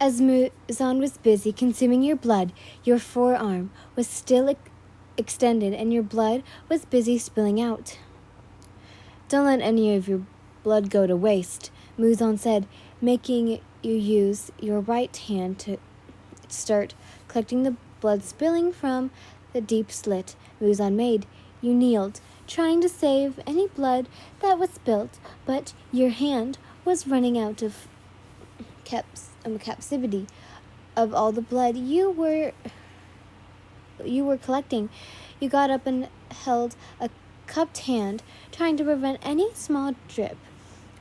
As Muzan was busy consuming your blood, your forearm was still extended and your blood was busy spilling out. Don't let any of your blood go to waste, Muzan said, making you use your right hand to start collecting the blood spilling from the deep slit Muzan made. You kneeled, trying to save any blood that was spilt, but your hand was running out of capacity of all the blood you were collecting. You got up and held a cupped hand, trying to prevent any small drip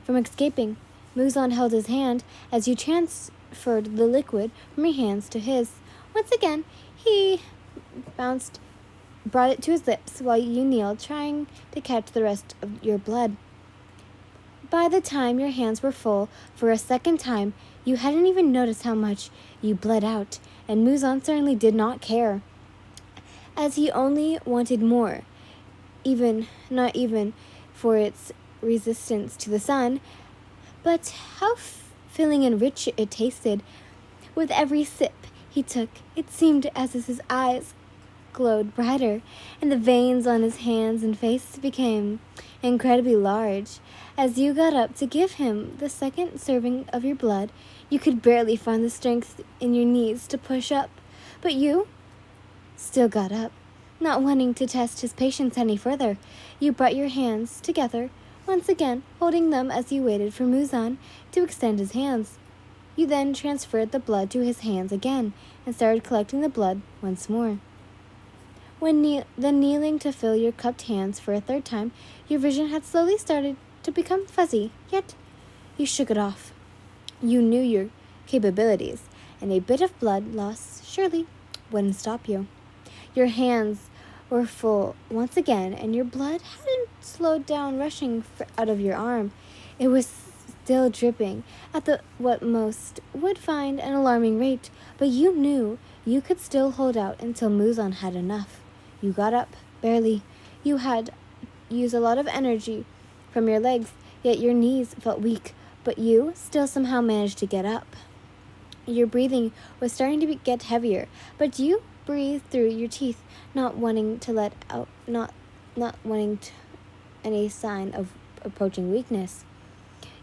from escaping. Muzan held his hand as you transferred the liquid from your hands to his. Once again, he brought it to his lips while you kneeled, trying to catch the rest of your blood. By the time your hands were full for a second time, you hadn't even noticed how much you bled out, and Muzan certainly did not care, as he only wanted more, not even for its resistance to the sun, but how filling and rich it tasted. With every sip he took, it seemed as if his eyes glowed brighter, and the veins on his hands and face became incredibly large. As you got up to give him the second serving of your blood, you could barely find the strength in your knees to push up, but you still got up. Not wanting to test his patience any further, you brought your hands together, once again holding them as you waited for Muzan to extend his hands. You then transferred the blood to his hands again and started collecting the blood once more. When kneeling to fill your cupped hands for a third time, your vision had slowly started to become fuzzy, yet you shook it off. You knew your capabilities, and a bit of blood loss surely wouldn't stop you. Your hands were full once again, and your blood hadn't slowed down rushing out of your arm. It was still dripping at what most would find an alarming rate, but you knew you could still hold out until Muzan had enough. You got up, barely. You had used a lot of energy from your legs, yet your knees felt weak, but you still somehow managed to get up. Your breathing was starting to get heavier, but you breathed through your teeth, not wanting any sign of approaching weakness.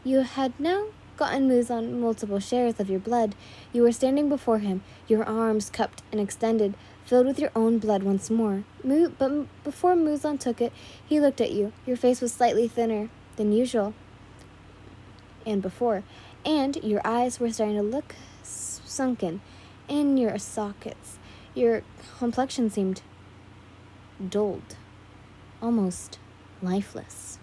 You had now gotten Muzan multiple shares of your blood. You were standing before him, your arms cupped and extended, filled with your own blood once more. But before Muzan took it, he looked at you. Your face was slightly thinner than usual and before, and your eyes were starting to look sunken in your sockets. Your complexion seemed dulled, almost lifeless.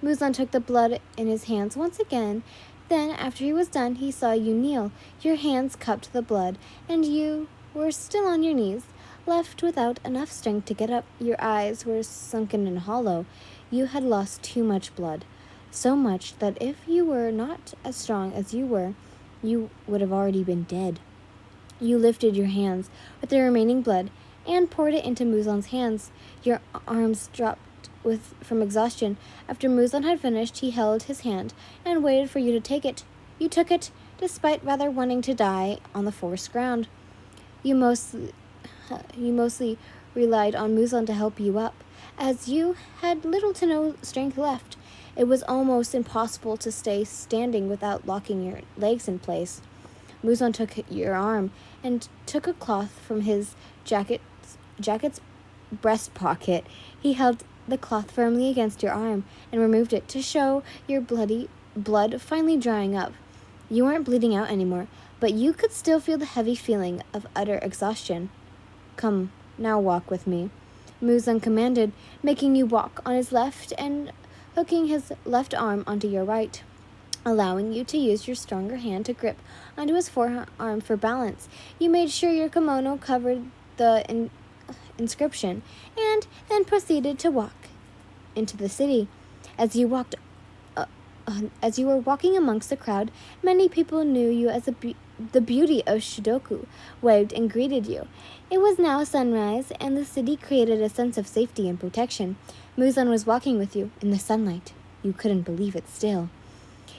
Muzan took the blood in his hands once again. Then, after he was done, he saw you kneel, your hands cupped to the blood, and you were still on your knees, left without enough strength to get up. Your eyes were sunken and hollow. You had lost too much blood, so much that if you were not as strong as you were, you would have already been dead. You lifted your hands with the remaining blood and poured it into Muzan's hands. Your arms dropped from exhaustion. After Muzan had finished, he held his hand and waited for you to take it. You took it, despite rather wanting to die on the forest ground. You mostly relied on Muzan to help you up, as you had little to no strength left. It was almost impossible to stay standing without locking your legs in place. Muzan took your arm and took a cloth from his jacket's breast pocket. He held the cloth firmly against your arm and removed it to show your blood finally drying up. You weren't bleeding out anymore, but you could still feel the heavy feeling of utter exhaustion. Come, now walk with me, Muzan commanded, making you walk on his left and hooking his left arm onto your right, allowing you to use your stronger hand to grip onto his forearm for balance. You made sure your kimono covered the inscription and then proceeded to walk into the city. As you were walking amongst the crowd, many people knew you as the beauty of Shidoku, waved and greeted you. It was now sunrise, and the city created a sense of safety and protection. Muzan was walking with you in the sunlight. You couldn't believe it still.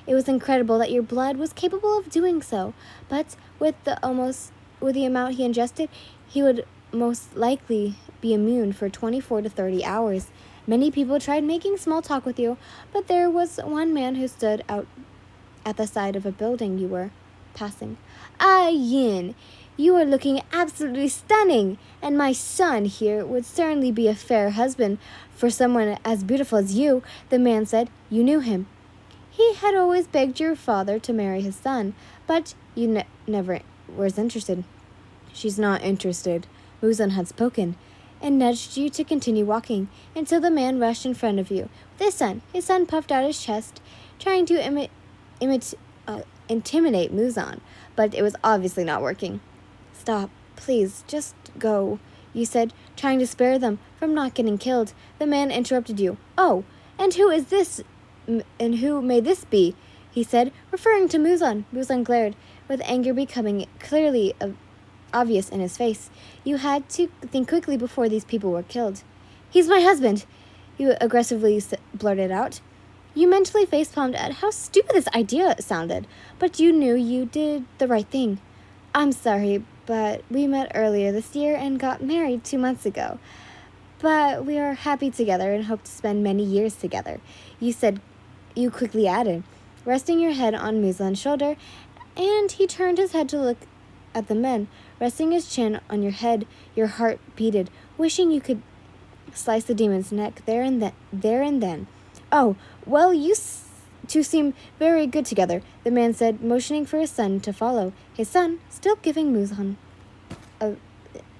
It was incredible that your blood was capable of doing so, but with the amount he ingested, he would most likely be immune for 24 to 30 hours. Many people tried making small talk with you, but there was one man who stood out at the side of a building you were passing. Ah, Yin, you are looking absolutely stunning, and my son here would certainly be a fair husband for someone as beautiful as you, the man said. You knew him. He had always begged your father to marry his son, but you never was interested. She's not interested, Muzan had spoken, and nudged you to continue walking until the man rushed in front of you with his son. His son puffed out his chest, trying to intimidate Muzan, but it was obviously not working. Stop, please, just go, you said, trying to spare them from not getting killed. The man interrupted you. Oh, and who is this? And who may this be? He said, referring to Muzan. Muzan glared, with anger becoming clearly obvious in his face. You had to think quickly before these people were killed. He's my husband, you aggressively blurted out. You mentally facepalmed at how stupid this idea sounded, but you knew you did the right thing. I'm sorry, but we met earlier this year and got married 2 months ago. But we are happy together and hope to spend many years together. You quickly added, resting your head on Muzan's shoulder, and he turned his head to look at the men, resting his chin on your head. Your heart beated, wishing you could slice the demon's neck there and then. Oh, well, you two seem very good together, the man said, motioning for his son to follow. His son, still giving Muzan a